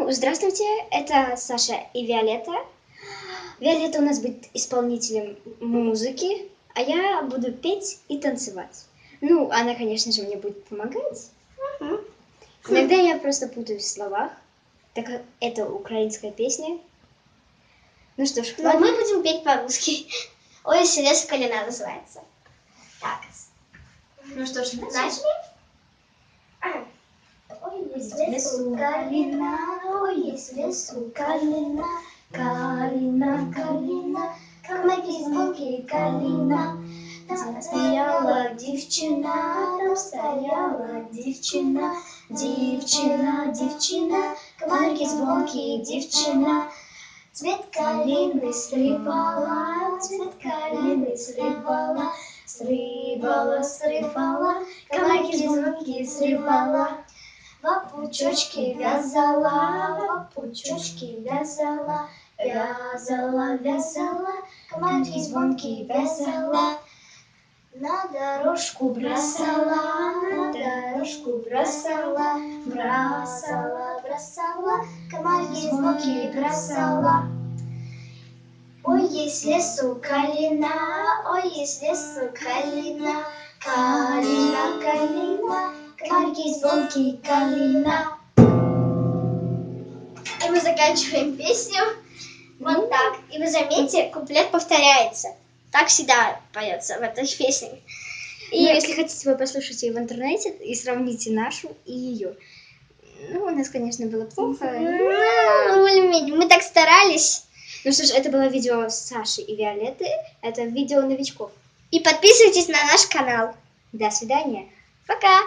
Ну, здравствуйте, это Саша и Виолетта. Виолетта у нас будет исполнителем музыки, а я буду петь и танцевать. Ну, она, конечно же, мне будет помогать. Иногда я просто путаюсь в словах, так как это украинская песня. Ну что ж, но мы будем петь по-русски. Ой, Селеса Калина называется. Так. Ну что ж, начали? Ой, есть в лесу калина, ой, есть в лесу калина, калина, калина, камаки звонкие калина. Там стояла дівчина, там стояла дівчина, дівчина, дівчина, камаки звонкие дівчина. Цвет калины срывала, цвет калины срывала, срывала, срывала, камаки звонкие срывала. Пучочки вязала, пучочки вязала, вязала, вязала, камаки звонкие вязала. На дорожку бросала, на дорожку бросала, бросала, бросала, камаки звонкие бросала. Ой, есть в лесу калина, ой, есть в лесу калина, калина, калина, камаки звонкие калина. И мы заканчиваем песню вот так. И вы заметите, куплет повторяется. Так всегда поется в этой песне. И если хотите, вы послушайте в интернете и сравните нашу и ее. Ну, у нас, конечно, было плохо. Мы так старались. Ну что ж, это было видео Саши и Виолетты. Это видео новичков. И подписывайтесь на наш канал. До свидания. Пока.